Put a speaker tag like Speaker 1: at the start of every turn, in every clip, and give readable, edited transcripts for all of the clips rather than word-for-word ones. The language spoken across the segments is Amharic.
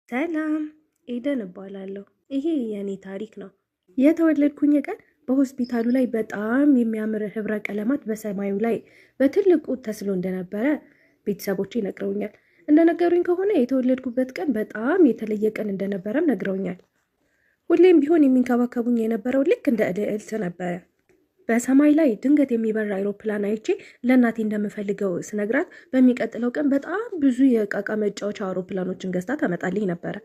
Speaker 1: ሰላም ኤደን እባላለሁ። ይሄ የኔ ታሪክ ነው። የተወለድኩኝ ቀን በሆስፒታሉ ላይ በጣም የሚያምር ህብረ ቀለማት በሰማዩ ላይ በትልቁ ተስሎ እንደነበረ ቤተሰቦቼ ነግረውኛል። እንደነገሩኝ ከሆነ የተወለድኩበት ቀን በጣም የተለየ ቀን እንደነበረም ነግረውኛል። ሁሌም ቢሆን የሚንከባከቡኝ የነበረው ልክ እንደ ልዕልት ነበረ። በሰማይ ላይ ድንገት የሚበር አይሮፕላን አይቼ ለእናቴ እንደምፈልገው ስነግራት በሚቀጥለው ቀን በጣም ብዙ የእቃቃ መጫወቻ አውሮፕላኖችን ገዝታ ታመጣልኝ ነበረ።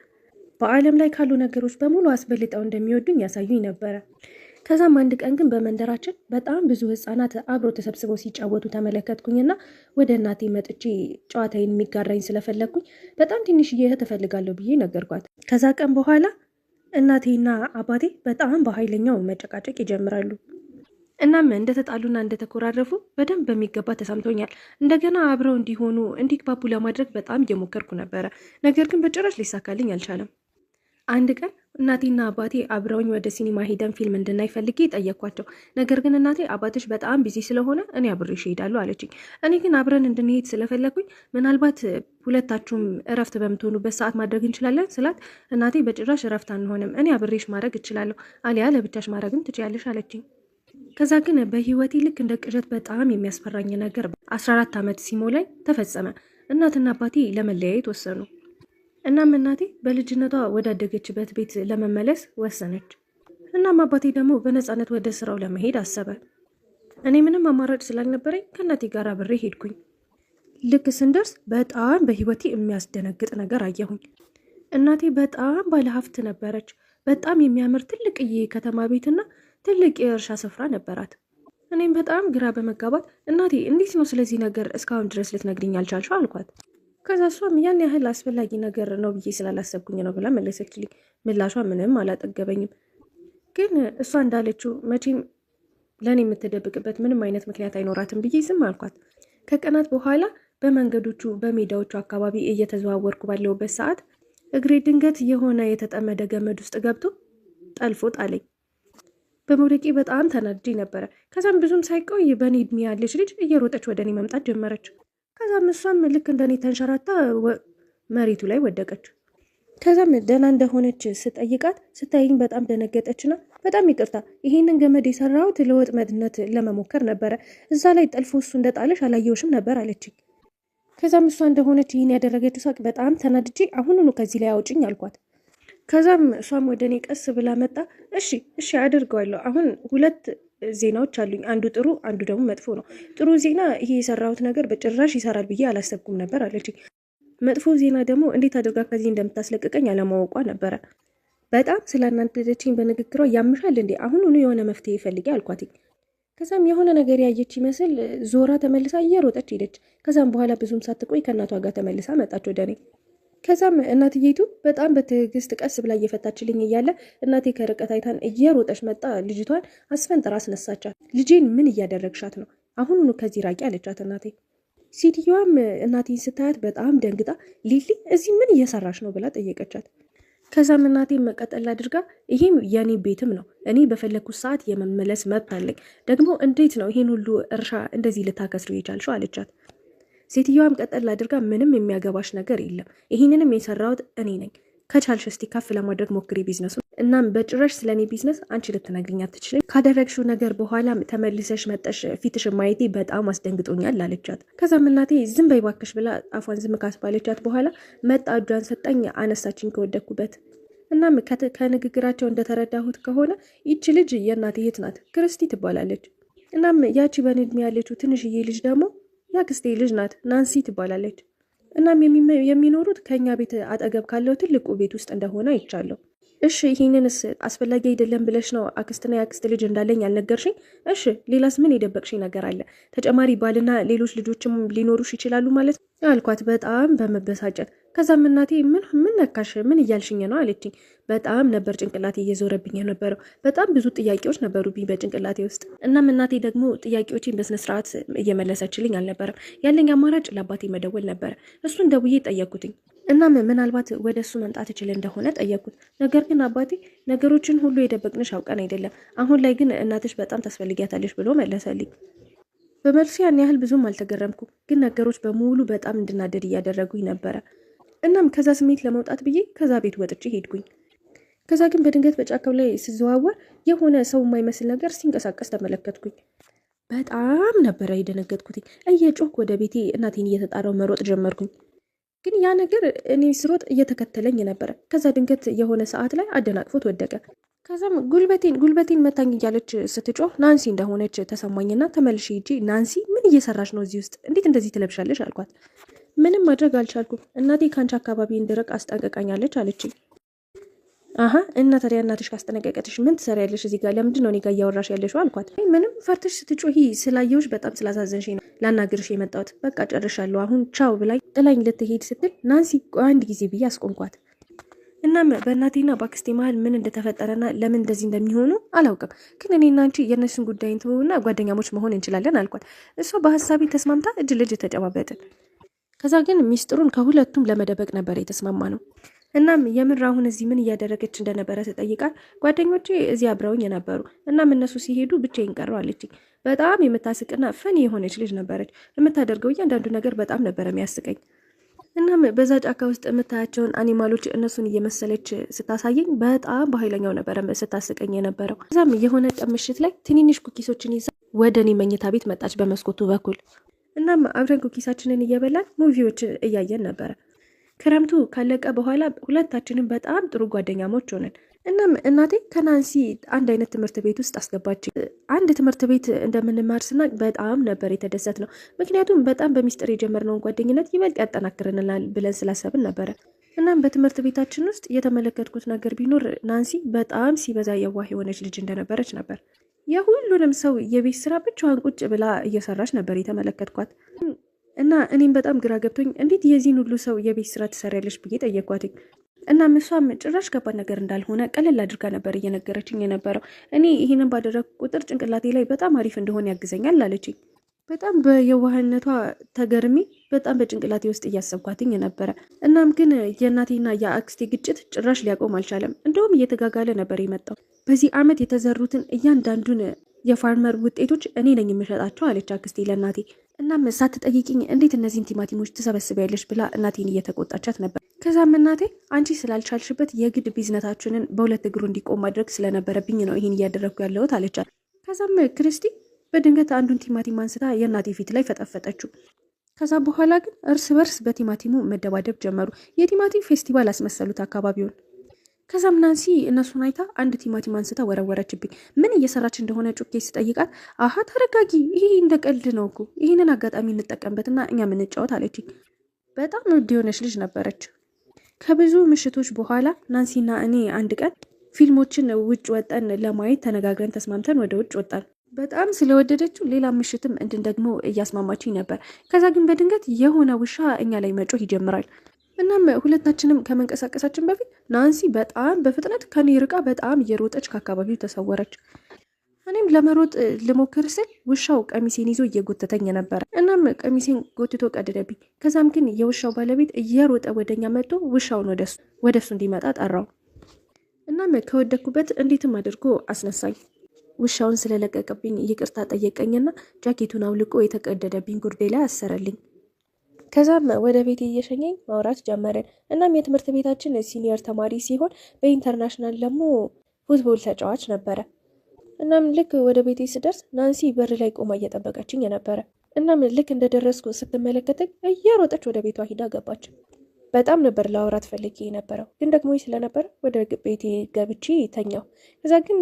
Speaker 1: በዓለም ላይ ካሉ ነገሮች በሙሉ አስበልጠው እንደሚወዱኝ ያሳዩኝ ነበረ። ከዛም አንድ ቀን ግን በመንደራችን በጣም ብዙ ህፃናት አብሮ ተሰብስበው ሲጫወቱ ተመለከትኩኝና ወደ እናቴ መጥቼ ጨዋታዬን የሚጋራኝ ስለፈለግኩኝ በጣም ትንሽዬ እህት እፈልጋለሁ ብዬ ነገርኳት። ከዛ ቀን በኋላ እናቴና አባቴ በጣም በኃይለኛው መጨቃጨቅ ይጀምራሉ። እናም እንደተጣሉና እንደተኮራረፉ በደንብ በሚገባ ተሰምቶኛል። እንደገና አብረው እንዲሆኑ እንዲግባቡ ለማድረግ በጣም እየሞከርኩ ነበረ። ነገር ግን በጭራሽ ሊሳካልኝ አልቻለም። አንድ ቀን እናቴና አባቴ አብረውኝ ወደ ሲኒማ ሄደን ፊልም እንድናይ ፈልጌ ጠየኳቸው። ነገር ግን እናቴ አባትሽ በጣም ቢዚ ስለሆነ እኔ አብሬሽ እሄዳለሁ አለችኝ። እኔ ግን አብረን እንድንሄድ ስለፈለኩኝ ምናልባት ሁለታችሁም እረፍት በምትሆኑበት ሰዓት ማድረግ እንችላለን ስላት፣ እናቴ በጭራሽ እረፍት አንሆንም፣ እኔ አብሬሽ ማድረግ እችላለሁ፣ አሊያ ለብቻሽ ማድረግም ትችያለሽ አለችኝ። ከዛ ግን በህይወቴ ልክ እንደ ቅዠት በጣም የሚያስፈራኝ ነገር 14 ዓመት ሲሞላኝ ተፈጸመ። እናትና አባቴ ለመለያየት ወሰኑ። እናም እናቴ በልጅነቷ ወዳደገችበት ቤት ለመመለስ ወሰነች። እናም አባቴ ደግሞ በነፃነት ወደ ስራው ለመሄድ አሰበ። እኔ ምንም አማራጭ ስላልነበረኝ ከእናቴ ጋር አብሬ ሄድኩኝ። ልክ ስንደርስ በጣም በህይወቴ የሚያስደነግጥ ነገር አየሁኝ። እናቴ በጣም ባለሀብት ነበረች። በጣም የሚያምር ትልቅዬ ከተማ ቤትና ትልቅ የእርሻ ስፍራ ነበራት። እኔም በጣም ግራ በመጋባት እናቴ እንዴት ነው ስለዚህ ነገር እስካሁን ድረስ ልትነግሪኝ አልቻልሽው አልኳት። ከዛ እሷም ያን ያህል አስፈላጊ ነገር ነው ብዬ ስላላሰብኩኝ ነው ብላ መለሰችልኝ። ምላሿ ምንም አላጠገበኝም። ግን እሷ እንዳለችው መቼም ለእኔ የምትደብቅበት ምንም አይነት ምክንያት አይኖራትም ብዬ ዝም አልኳት። ከቀናት በኋላ በመንገዶቹ በሜዳዎቹ አካባቢ እየተዘዋወርኩ ባለሁበት ሰዓት እግሬ ድንገት የሆነ የተጠመደ ገመድ ውስጥ ገብቶ ጠልፎ ጣለኝ። በመውደቄ በጣም ተናድጄ ነበረ። ከዛም ብዙም ሳይቆይ በእኔ እድሜ ያለች ልጅ እየሮጠች ወደ እኔ መምጣት ጀመረች። ከዛም እሷም ልክ እንደኔ ተንሸራታ መሬቱ ላይ ወደቀች። ከዛም ደህና እንደሆነች ስጠይቃት ስታየኝ በጣም ደነገጠችና በጣም ይቅርታ፣ ይሄንን ገመድ የሰራሁት ለወጥመድነት ለመሞከር ነበረ፣ እዛ ላይ ጠልፎ እሱ እንደጣለሽ አላየውሽም ነበር አለችኝ። ከዛም እሷ እንደሆነች ይህን ያደረገችው ሳቅ በጣም ተናድጄ አሁኑኑ ከዚህ ላይ አውጭኝ አልኳት። ከዛም እሷም ወደ እኔ ቀስ ብላ መጣ። እሺ አደርገዋለሁ። አሁን ሁለት ዜናዎች አሉኝ፣ አንዱ ጥሩ አንዱ ደግሞ መጥፎ ነው። ጥሩ ዜና ይሄ የሰራሁት ነገር በጭራሽ ይሰራል ብዬ አላሰብኩም ነበር አለችኝ። መጥፎ ዜና ደግሞ እንዴት አድርጋ ከዚህ እንደምታስለቅቀኝ አለማወቋ ነበረ። በጣም ስላናደደችኝ በንግግሯ ያምሻል እንዴ አሁኑኑ የሆነ መፍትሄ ፈልጌ አልኳትኝ። ከዛም የሆነ ነገር ያየች ይመስል ዞራ ተመልሳ እየሮጠች ሄደች። ከዛም በኋላ ብዙም ሳትቆይ ከእናቷ ጋር ተመልሳ መጣች ወደ እኔ። ከዛም እናትዬቱ በጣም በትዕግስት ቀስ ብላ እየፈታችልኝ እያለ እናቴ ከርቀት አይታን እየሮጠች መጣ። ልጅቷን አስፈንጥራ አስነሳቻት። ልጄን ምን እያደረግሻት ነው? አሁኑኑ ከዚህ ራቂ አለቻት እናቴ። ሴትዮዋም እናቴን ስታያት በጣም ደንግጣ ሊሊ እዚህ ምን እየሰራሽ ነው ብላ ጠየቀቻት። ከዛም እናቴ መቀጠል አድርጋ ይሄም የኔ ቤትም ነው፣ እኔ በፈለግኩት ሰዓት የመመለስ መብት አለኝ፣ ደግሞ እንዴት ነው ይሄን ሁሉ እርሻ እንደዚህ ልታከስሩ የቻልሽው አለቻት። ሴትዮዋም ቀጠል አድርጋ ምንም የሚያገባሽ ነገር የለም፣ ይህንንም የሰራሁት እኔ ነኝ፣ ከቻልሽ እስቲ ከፍ ለማድረግ ሞክሪ ቢዝነሱ። እናም በጭራሽ ስለኔ ቢዝነስ አንቺ ልትነግሪኝ አትችልም፣ ካደረግሽው ነገር በኋላ ተመልሰሽ መጠሽ ፊትሽን ማየቴ በጣም አስደንግጦኛል አለቻት። ከዛም እናቴ ዝም በይ እባክሽ ብላ አፏን ዝም ካስባለቻት በኋላ መጣ እጇን ሰጠኝ፣ አነሳችኝ ከወደኩበት። እናም ከንግግራቸው እንደተረዳሁት ከሆነ ይቺ ልጅ የእናቴ እህት ናት፣ ክርስቲ ትባላለች። እናም ያቺ በኔ እድሜ ያለችው ትንሽዬ ልጅ ደግሞ ያክስቴ ልጅ ናት፣ ናንሲ ትባላለች። እናም የሚኖሩት ከኛ ቤት አጠገብ ካለው ትልቁ ቤት ውስጥ እንደሆነ አይቻለሁ። እሺ ይሄንንስ አስፈላጊ አይደለም ብለሽ ነው አክስትና ያክስት ልጅ እንዳለኝ ያልነገርሽኝ? እሺ ሌላስ ምን የደበቅሽኝ ነገር አለ? ተጨማሪ ባልና ሌሎች ልጆችም ሊኖሩሽ ይችላሉ ማለት ነው አልኳት በጣም በመበሳጨት። ከዛም እናቴ ምን ነካሽ? ምን እያልሽኝ ነው አለችኝ። በጣም ነበር ጭንቅላቴ እየዞረብኝ የነበረው። በጣም ብዙ ጥያቄዎች ነበሩብኝ በጭንቅላቴ ውስጥ። እናም እናቴ ደግሞ ጥያቄዎችን በስነስርዓት እየመለሰችልኝ አልነበረም። ያለኝ አማራጭ ለአባቴ መደወል ነበረ። እሱን ደውዬ ጠየቅኩትኝ። እናም ምናልባት ወደ እሱ መምጣት እችል እንደሆነ ጠየቅኩት። ነገር ግን አባቴ ነገሮችን ሁሉ የደበቅንሽ አውቀን አይደለም፣ አሁን ላይ ግን እናትሽ በጣም ታስፈልጊያታለሽ ብሎ መለሰልኝ። በመልሱ ያን ያህል ብዙም አልተገረምኩም፣ ግን ነገሮች በሙሉ በጣም እንድናደድ እያደረጉኝ ነበረ። እናም ከዛ ስሜት ለመውጣት ብዬ ከዛ ቤት ወጥቼ ሄድኩኝ። ከዛ ግን በድንገት በጫካው ላይ ስዘዋወር የሆነ ሰው የማይመስል ነገር ሲንቀሳቀስ ተመለከትኩኝ። በጣም ነበረ የደነገጥኩት። እየጮክ ወደ ቤቴ እናቴን እየተጣራው መሮጥ ጀመርኩኝ። ግን ያ ነገር እኔ ስሮጥ እየተከተለኝ ነበረ። ከዛ ድንገት የሆነ ሰዓት ላይ አደናቅፎት ወደቀ። ከዛም ጉልበቴን መታኝ እያለች ስትጮህ ናንሲ እንደሆነች ተሰማኝና ተመልሼ ሂጄ ናንሲ ምን እየሰራች ነው እዚህ ውስጥ? እንዴት እንደዚህ ትለብሻለች አልኳት። ምንም ማድረግ አልቻልኩም። እናቴ ከአንቺ አካባቢ እንድርቅ አስጠንቀቃኛለች አለችኝ። አሀ እና ታዲያ እናትሽ ካስጠነቀቀትሽ ምን ትሰሪያለሽ እዚህ ጋር? ለምንድን ነው እኔ ጋር እያወራሽ ያለሽው አልኳት። ምንም ፈርተሽ ስትጮሂ ስላየሁሽ በጣም ስላሳዘንሽ ነው ላናግርሽ የመጣሁት። በቃ ጨርሻለሁ አሁን ቻው ብላኝ ጥላኝ ልትሄድ ስትል ናንሲ ቆይ አንድ ጊዜ ብዬ አስቆምኳት። እናም በእናቴና በአክስቴ መሀል ምን እንደተፈጠረና ለምን እንደዚህ እንደሚሆኑ አላውቅም፣ ግን እኔና አንቺ የእነሱን ጉዳይ እንትውና ጓደኛሞች መሆን እንችላለን አልኳት። እሷ በሀሳቤ ተስማምታ እጅ ልጅ ተጨባበጥን። ከዛ ግን ሚስጥሩን ከሁለቱም ለመደበቅ ነበር የተስማማ ነው። እናም የምር አሁን እዚህ ምን እያደረገች እንደነበረ ስጠይቃት ጓደኞቼ እዚህ አብረውኝ ነበሩ፣ እናም እነሱ ሲሄዱ ብቻዬን ቀረሁ አለችኝ። በጣም የምታስቅና ፈኒ የሆነች ልጅ ነበረች። የምታደርገው እያንዳንዱ ነገር በጣም ነበረ የሚያስቀኝ። እናም በዛ ጫካ ውስጥ የምታያቸውን አኒማሎች እነሱን እየመሰለች ስታሳየኝ በጣም በኃይለኛው ነበረ ስታስቀኝ የነበረው። ከዛም የሆነ ቀን ምሽት ላይ ትንንሽ ኩኪሶችን ይዛ ወደ እኔ መኝታ ቤት መጣች በመስኮቱ በኩል። እናም አብረን ኩኪሳችንን እየበላን ሙቪዎች እያየን ነበረ። ክረምቱ ካለቀ በኋላ ሁለታችንም በጣም ጥሩ ጓደኛሞች ሆነን። እናም እናቴ ከናንሲ አንድ አይነት ትምህርት ቤት ውስጥ አስገባች። አንድ ትምህርት ቤት እንደምንማር ስናቅ በጣም ነበር የተደሰት ነው። ምክንያቱም በጣም በሚስጥር የጀመርነውን ጓደኝነት ይበልጥ ያጠናክርንላል ብለን ስላሰብን ነበረ። እናም በትምህርት ቤታችን ውስጥ የተመለከትኩት ነገር ቢኖር ናንሲ በጣም ሲበዛ የዋህ የሆነች ልጅ እንደነበረች ነበር። የሁሉንም ሰው የቤት ስራ ብቻዋን ቁጭ ብላ እየሰራች ነበር የተመለከትኳት። እና እኔም በጣም ግራ ገብቶኝ እንዴት የዚህን ሁሉ ሰው የቤት ስራ ትሰሪያለሽ ብዬ ጠየኳትኝ። እናም እሷም ጭራሽ ከባድ ነገር እንዳልሆነ ቀለል አድርጋ ነበር እየነገረችኝ የነበረው። እኔ ይህንን ባደረግ ቁጥር ጭንቅላቴ ላይ በጣም አሪፍ እንደሆነ ያግዘኛል አለችኝ። በጣም በየዋህነቷ ተገርሚ በጣም በጭንቅላቴ ውስጥ እያሰብኳትኝ ነበረ። እናም ግን የእናቴና የአክስቴ ግጭት ጭራሽ ሊያቆም አልቻለም። እንደውም እየተጋጋለ ነበር የመጣው። በዚህ ዓመት የተዘሩትን እያንዳንዱን የፋርመር ውጤቶች እኔ ነኝ የምሸጣቸው አለች አክስቴ ለእናቴ። እናም ሳትጠይቅኝ እንዴት እነዚህን ቲማቲሞች ትሰበስቢያለሽ ብላ እናቴን እየተቆጣቻት ነበር። ከዛም እናቴ አንቺ ስላልቻልሽበት የግድ ቢዝነታችንን በሁለት እግሩ እንዲቆም ማድረግ ስለነበረብኝ ነው ይህን እያደረግኩ ያለሁት አለቻት። ከዛም ክርስቲ በድንገት አንዱን ቲማቲም አንስታ የእናቴ ፊት ላይ ፈጠፈጠችው። ከዛ በኋላ ግን እርስ በርስ በቲማቲሙ መደባደብ ጀመሩ። የቲማቲም ፌስቲቫል አስመሰሉት አካባቢውን። ከዛም ናንሲ እነሱን አይታ አንድ ቲማቲም አንስታ ወረወረችብኝ። ምን እየሰራች እንደሆነ ጩኬ ስጠይቃት አሀ ተረጋጊ፣ ይሄ እንደ ቀልድ ነው እኮ ይህንን አጋጣሚ እንጠቀምበትና እኛ ምንጫወት አለችኝ። በጣም ውድ የሆነች ልጅ ነበረች። ከብዙ ምሽቶች በኋላ ናንሲና እኔ አንድ ቀን ፊልሞችን ውጭ ወጠን ለማየት ተነጋግረን ተስማምተን ወደ ውጭ ወጣን። በጣም ስለወደደችው ሌላ ምሽትም ደግሞ እያስማማችኝ ነበር። ከዛ ግን በድንገት የሆነ ውሻ እኛ ላይ መጮህ ይጀምራል። እናም ሁለታችንም ከመንቀሳቀሳችን በፊት ናንሲ በጣም በፍጥነት ከኔ ርቃ በጣም እየሮጠች ከአካባቢው ተሰወረች። እኔም ለመሮጥ ልሞክር ስል ውሻው ቀሚሴን ይዞ እየጎተተኝ ነበረ። እናም ቀሚሴን ጎትቶ ቀደደብኝ። ከዛም ግን የውሻው ባለቤት እየሮጠ ወደኛ መጥቶ ውሻውን ወደሱ እንዲመጣ ጠራው። እናም ከወደኩበት እንዴትም አድርጎ አስነሳኝ። ውሻውን ስለለቀቀብኝ ይቅርታ ጠየቀኝና ጃኬቱን አውልቆ የተቀደደብኝ ጉርዴ ላይ አሰረልኝ። ከዛም ወደ ቤት እየሸኘኝ ማውራት ጀመረን። እናም የትምህርት ቤታችን ሲኒየር ተማሪ ሲሆን በኢንተርናሽናል ደግሞ ፉትቦል ተጫዋች ነበረ። እናም ልክ ወደ ቤቴ ስደርስ ናንሲ በር ላይ ቆማ እየጠበቀችኝ ነበረ። እናም ልክ እንደደረስኩ ስትመለከተኝ እየሮጠች ወደ ቤቷ ሂዳ ገባች። በጣም ነበር ላወራት ፈልጌ የነበረው፣ ግን ደግሞ ስለነበረ ወደ ቤቴ ገብቼ ተኛው። ከዛ ግን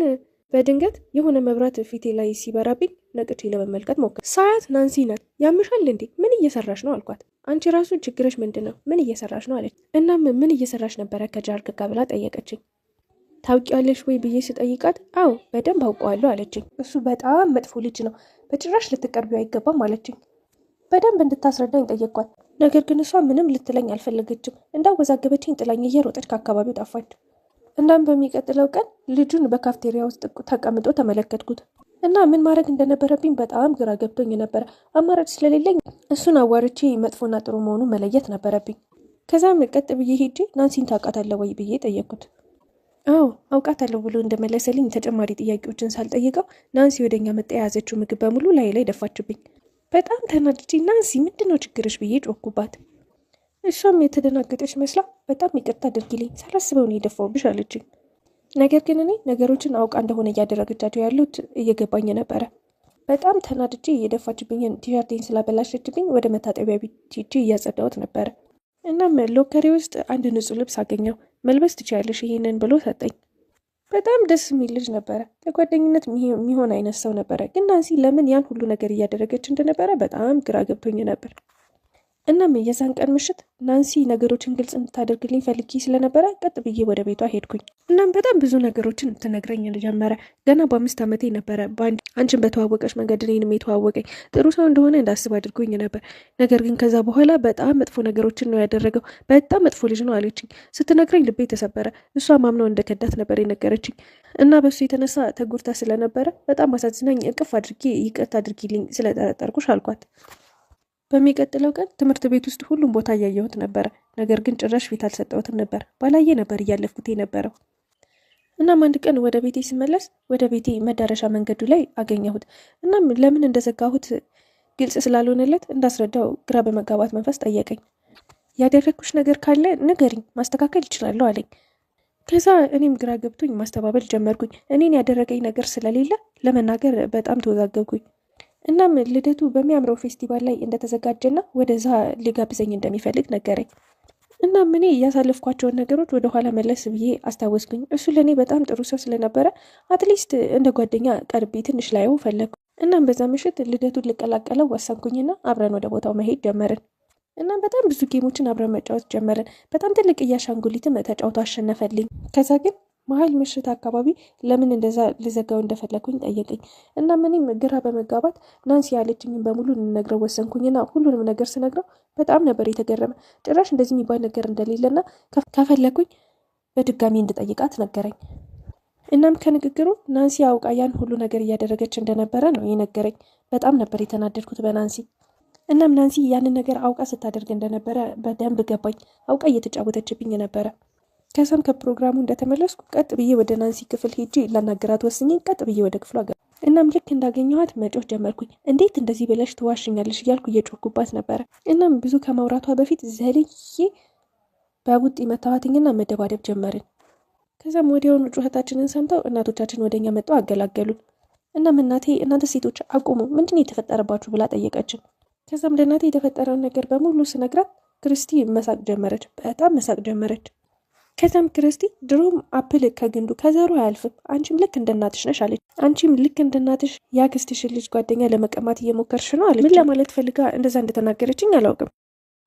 Speaker 1: በድንገት የሆነ መብራት ፊቴ ላይ ሲበራብኝ ነቅቼ ለመመልከት ሞከር። ሳያት ናንሲ ናት። ያምሻል እንዴ? ምን እየሰራሽ ነው አልኳት። አንቺ ራሱ ችግርሽ ምንድን ነው? ምን እየሰራሽ ነው አለች። እናም ምን እየሰራሽ ነበረ ከጃርክ ጋር ብላ ጠየቀችኝ። ታውቂያለሽ ወይ ብዬ ስጠይቃት አዎ በደንብ አውቀዋለሁ አለችኝ። እሱ በጣም መጥፎ ልጅ ነው፣ በጭራሽ ልትቀርቢው አይገባም አለችኝ። በደንብ እንድታስረዳኝ ጠየቅኳት። ነገር ግን እሷ ምንም ልትለኝ አልፈለገችም። እንዳወዛገበችኝ ጥላኝ እየሮጠች ከአካባቢው ጠፋች። እናም በሚቀጥለው ቀን ልጁን በካፍቴሪያ ውስጥ ተቀምጦ ተመለከትኩት እና ምን ማድረግ እንደነበረብኝ በጣም ግራ ገብቶኝ ነበረ። አማራጭ ስለሌለኝ እሱን አዋርቼ መጥፎና ጥሩ መሆኑን መለየት ነበረብኝ። ከዛም ቀጥ ብዬ ሄጄ ናንሲን ታውቃታለህ ወይ ብዬ ጠየቅኩት። አዎ አውቃታለሁ ብሎ እንደመለሰልኝ ተጨማሪ ጥያቄዎችን ሳልጠይቀው ናንሲ ወደኛ መጣ። የያዘችው ምግብ በሙሉ ላይ ደፋችብኝ። በጣም ተናድጄ ናንሲ ምንድነው ችግርሽ ብዬ ጮኩባት። እሷም የተደናገጠች መስላ በጣም ይቅርታ አድርጊልኝ ሳላስበው ነው የደፋሁብሽ አለችኝ። ነገር ግን እኔ ነገሮችን አውቃ እንደሆነ እያደረገቻቸው ያሉት እየገባኝ ነበረ። በጣም ተናድጄ የደፋችብኝን ቲሸርቴን ስላበላሸችብኝ ወደ መታጠቢያ ቤት ሂጄ እያጸዳሁት ነበረ። እናም ሎከሬ ውስጥ አንድ ንጹህ ልብስ አገኘው። መልበስ ትችያለሽ ይሄንን ብሎ ሰጠኝ። በጣም ደስ የሚል ልጅ ነበረ። ለጓደኝነት የሚሆን አይነት ሰው ነበረ። ግን ናንሲ ለምን ያን ሁሉ ነገር እያደረገች እንደነበረ በጣም ግራ ገብቶኝ ነበር። እናም የዛን ቀን ምሽት ናንሲ ነገሮችን ግልጽ እንድታደርግልኝ ፈልጌ ስለነበረ ቀጥ ብዬ ወደ ቤቷ ሄድኩኝ። እናም በጣም ብዙ ነገሮችን ትነግረኝ ጀመረ። ገና በ5 ዓመቴ ነበረ አንቺን በተዋወቀች መንገድ እኔንም የተዋወቀኝ። ጥሩ ሰው እንደሆነ እንዳስብ አድርጎኝ ነበር። ነገር ግን ከዛ በኋላ በጣም መጥፎ ነገሮችን ነው ያደረገው። በጣም መጥፎ ልጅ ነው አለችኝ። ስትነግረኝ ልቤ ተሰበረ። እሷ ማምነው እንደከዳት ነበር የነገረችኝ እና በሱ የተነሳ ተጎድታ ስለነበረ በጣም አሳዝናኝ እቅፍ አድርጌ ይቅርታ አድርጊልኝ ስለጠረጠርኩሽ አልኳት። በሚቀጥለው ቀን ትምህርት ቤት ውስጥ ሁሉም ቦታ እያየሁት ነበረ። ነገር ግን ጭራሽ ፊት አልሰጠሁትም ነበር። ባላየ ነበር እያለፍኩት የነበረው። እናም አንድ ቀን ወደ ቤቴ ስመለስ ወደ ቤቴ መዳረሻ መንገዱ ላይ አገኘሁት። እናም ለምን እንደዘጋሁት ግልጽ ስላልሆነለት እንዳስረዳው ግራ በመጋባት መንፈስ ጠየቀኝ። ያደረግኩሽ ነገር ካለ ንገሪኝ፣ ማስተካከል ይችላለሁ አለኝ። ከዛ እኔም ግራ ገብቶኝ ማስተባበል ጀመርኩኝ። እኔን ያደረገኝ ነገር ስለሌለ ለመናገር በጣም ተወዛገብኩኝ። እናም ልደቱ በሚያምረው ፌስቲቫል ላይ እንደተዘጋጀና ወደዛ ሊጋብዘኝ እንደሚፈልግ ነገረኝ። እናም እኔ ያሳለፍኳቸውን ነገሮች ወደኋላ መለስ ብዬ አስታወስኩኝ። እሱ ለእኔ በጣም ጥሩ ሰው ስለነበረ አትሊስት እንደ ጓደኛ ቀርቤ ትንሽ ላየው ፈለግኩ። እናም በዛ ምሽት ልደቱን ልቀላቀለው ወሰንኩኝና አብረን ወደ ቦታው መሄድ ጀመርን። እናም በጣም ብዙ ጌሞችን አብረን መጫወት ጀመርን። በጣም ትልቅ እያሻንጉሊትም ተጫውቶ አሸነፈልኝ። ከዛ ግን መሀል ምሽት አካባቢ ለምን እንደዛ ልዘጋው እንደፈለግኩኝ ጠየቀኝ። እና ምንም ግራ በመጋባት ናንሲ ያለችኝን በሙሉ ልነግረው ወሰንኩኝና ሁሉንም ነገር ስነግረው በጣም ነበር የተገረመ። ጭራሽ እንደዚህ የሚባል ነገር እንደሌለና ከፈለግኩኝ በድጋሚ እንድጠይቃት ነገረኝ። እናም ከንግግሩ ናንሲ አውቃ ያን ሁሉ ነገር እያደረገች እንደነበረ ነው የነገረኝ። በጣም ነበር የተናደድኩት በናንሲ። እናም ናንሲ ያንን ነገር አውቃ ስታደርግ እንደነበረ በደንብ ገባኝ። አውቃ እየተጫወተችብኝ ነበረ። ከዛም ከፕሮግራሙ እንደተመለስኩ ቀጥ ብዬ ወደ ናንሲ ክፍል ሄጄ ላናገራት ወስኜ ቀጥ ብዬ ወደ ክፍሏ ገባ። እናም ልክ እንዳገኘኋት መጮህ ጀመርኩኝ። እንዴት እንደዚህ ብለሽ ትዋሽኛለሽ እያልኩ እየጮህኩባት ነበረ። እናም ብዙ ከማውራቷ በፊት ዘልዬ በቡጢ መታዋትኝና መደባደብ ጀመርን። ከዛም ወዲያውኑ ጩኸታችንን ሰምተው እናቶቻችን ወደኛ መጥተው አገላገሉን። እናም እናቴ እናንተ ሴቶች አቁሙ፣ ምንድን የተፈጠረባችሁ ብላ ጠየቀችን። ከዛም ለእናቴ የተፈጠረውን ነገር በሙሉ ስነግራት ክርስቲ መሳቅ ጀመረች። በጣም መሳቅ ጀመረች። ከዛም ክርስቲ ድሮም አፕል ከግንዱ ከዘሩ አያልፍም፣ አንቺም ልክ እንደናትሽ ነሽ አለች። አንቺም ልክ እንደናትሽ የአክስትሽን ልጅ ጓደኛ ለመቀማት እየሞከርሽ ነው አለች። ምን ለማለት ፈልጋ እንደዛ እንደተናገረችኝ አላውቅም።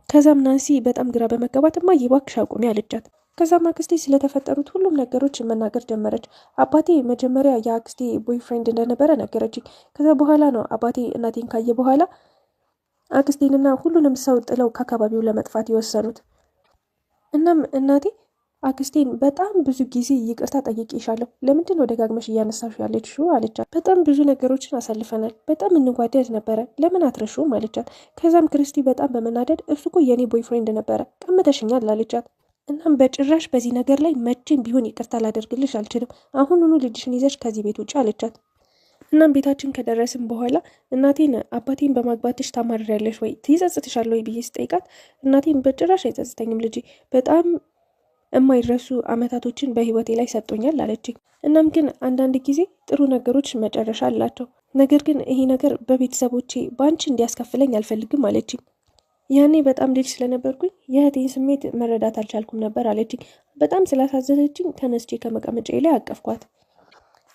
Speaker 1: ከዛም ናንሲ በጣም ግራ በመጋባት እማዬ እባክሽ አቁሚ አለቻት። ከዛም አክስቴ ስለተፈጠሩት ሁሉም ነገሮች መናገር ጀመረች። አባቴ መጀመሪያ የአክስቴ ቦይፍሬንድ እንደነበረ ነገረችኝ። ከዛ በኋላ ነው አባቴ እናቴን ካየ በኋላ አክስቴንና ሁሉንም ሰው ጥለው ከአካባቢው ለመጥፋት የወሰኑት። እናም እናቴ አክስቴን በጣም ብዙ ጊዜ ይቅርታ ጠይቄሻለሁ፣ ለምንድን ነው ደጋግመሽ እያነሳሽ ያለችው አለቻት። በጣም ብዙ ነገሮችን አሳልፈናል፣ በጣም እንጓደድ ነበረ፣ ለምን አትረሺውም አለቻት። ከዛም ክርስቲ በጣም በመናደድ እሱ እኮ የኔ ቦይፍሬንድ ነበረ፣ ቀምተሽኛል አለቻት። እናም በጭራሽ በዚህ ነገር ላይ መቼም ቢሆን ይቅርታ ላደርግልሽ አልችልም፣ አሁኑኑ ልጅሽን ይዘሽ ከዚህ ቤት ውጭ አለቻት። እናም ቤታችን ከደረስን በኋላ እናቴን አባቴን በማግባትሽ ታማርሪያለሽ ወይ ትይጸጽትሻል ወይ ብዬ ስጠይቃት እናቴን በጭራሽ አይጸጽተኝም ልጄ፣ በጣም የማይረሱ አመታቶችን በህይወቴ ላይ ሰጥቶኛል አለችኝ። እናም ግን አንዳንድ ጊዜ ጥሩ ነገሮች መጨረሻ አላቸው፣ ነገር ግን ይሄ ነገር በቤተሰቦቼ በአንቺ እንዲያስከፍለኝ አልፈልግም አለችኝ። ያኔ በጣም ልጅ ስለነበርኩኝ የእህቴን ስሜት መረዳት አልቻልኩም ነበር አለችኝ። በጣም ስላሳዘነችኝ ተነስቼ ከመቀመጫዬ ላይ አቀፍኳት።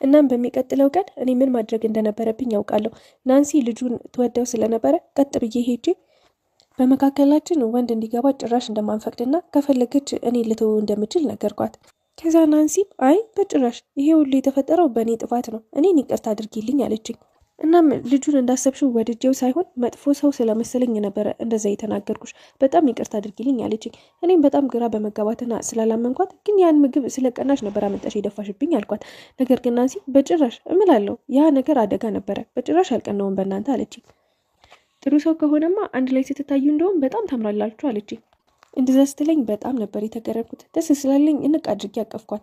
Speaker 1: እናም በሚቀጥለው ቀን እኔ ምን ማድረግ እንደነበረብኝ ያውቃለሁ። ናንሲ ልጁን ትወደው ስለነበረ ቀጥ ብዬ ሄጄ በመካከላችን ወንድ እንዲገባ ጭራሽ እንደማንፈቅድና ከፈለገች እኔ ልተው እንደምችል ነገርኳት። ከዛ ናንሲ አይ በጭራሽ ይሄ ሁሉ የተፈጠረው በእኔ ጥፋት ነው፣ እኔን ይቅርታ አድርጊልኝ አለችኝ። እናም ልጁን እንዳሰብሽው ወድጄው ሳይሆን መጥፎ ሰው ስለመሰለኝ ነበረ እንደዛ የተናገርኩሽ፣ በጣም ይቅርታ አድርጊልኝ አለችኝ። እኔም በጣም ግራ በመጋባትና ስላላመንኳት ግን ያን ምግብ ስለቀናሽ ነበር አመጣሽ የደፋሽብኝ አልኳት። ነገር ግን ናንሲ በጭራሽ እምላለሁ ያ ነገር አደጋ ነበረ፣ በጭራሽ አልቀናውም በእናንተ አለችኝ። ጥሩ ሰው ከሆነማ አንድ ላይ ስትታዩ እንደውም በጣም ታምራላችሁ አለችኝ። እንደዛ ስትለኝ በጣም ነበር የተገረምኩት። ደስ ስላለኝ እንቅ አድርጌ አቀፍኳት።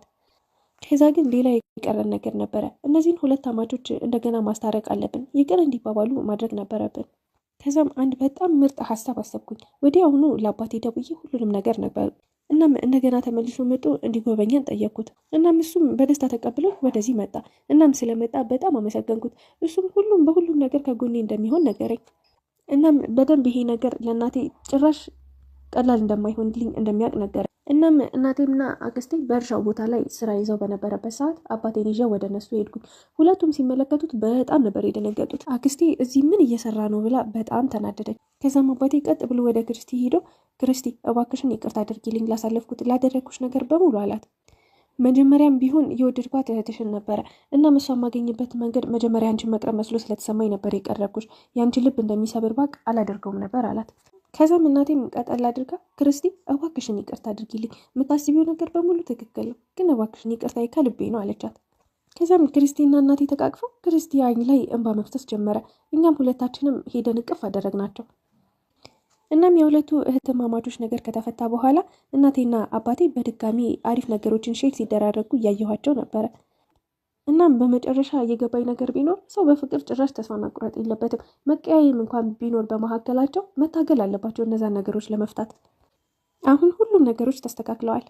Speaker 1: ከዛ ግን ሌላ የቀረን ነገር ነበረ። እነዚህን ሁለት አማቾች እንደገና ማስታረቅ አለብን፣ ይቅር እንዲባባሉ ማድረግ ነበረብን። ከዛም አንድ በጣም ምርጥ ሀሳብ አሰብኩኝ። ወዲያውኑ ለአባቴ ደውዬ ሁሉንም ነገር ነበር። እናም እንደገና ተመልሶ መጥቶ እንዲጎበኘን ጠየቅኩት። እናም እሱም በደስታ ተቀብሎ ወደዚህ መጣ። እናም ስለመጣ በጣም አመሰገንኩት። እሱም በሁሉም ነገር ከጎኔ እንደሚሆን ነገረኝ። እናም በደንብ ይሄ ነገር ለእናቴ ጭራሽ ቀላል እንደማይሆንልኝ እንደሚያውቅ ነገር። እናም እናቴምና አክስቴ በእርሻው ቦታ ላይ ስራ ይዘው በነበረበት ሰዓት አባቴን ይዤ ወደ እነሱ ሄድኩኝ። ሁለቱም ሲመለከቱት በጣም ነበር የደነገጡት። አክስቴ እዚህ ምን እየሰራ ነው ብላ በጣም ተናደደች። ከዛም አባቴ ቀጥ ብሎ ወደ ክርስቲ ሄዶ ክርስቲ እባክሽን ይቅርታ አድርጊልኝ ላደረግኩሽ ነገር በሙሉ አላት። መጀመሪያም ቢሆን የወደድኳት እህትሽን ነበረ። እናም እሷ የማገኝበት መንገድ መጀመሪያ አንቺን መቅረብ መስሎ ስለተሰማኝ ነበር የቀረብኩሽ። የአንቺን ልብ እንደሚሰብር ባቅ አላደርገውም ነበር አላት። ከዛም እናቴም ቀጠል አድርጋ ክርስቲ እባክሽን ይቅርታ አድርጊልኝ፣ የምታስቢው ነገር በሙሉ ትክክል ነው፣ ግን እባክሽን ይቅርታ ከልቤ ነው አለቻት። ከዛም ክርስቲና እናቴ ተቃቅፈው ክርስቲ አይን ላይ እንባ መፍሰስ ጀመረ። እኛም ሁለታችንም ሄደን እቅፍ አደረግናቸው። እናም የሁለቱ እህትማማቾች ነገር ከተፈታ በኋላ እናቴና አባቴ በድጋሚ አሪፍ ነገሮችን ሼር ሲደራረጉ እያየኋቸው ነበረ። እናም በመጨረሻ የገባኝ ነገር ቢኖር ሰው በፍቅር ጭራሽ ተስፋ መቁረጥ የለበትም። መቀያየም እንኳን ቢኖር በመካከላቸው መታገል አለባቸው እነዛን ነገሮች ለመፍታት። አሁን ሁሉም ነገሮች ተስተካክለዋል።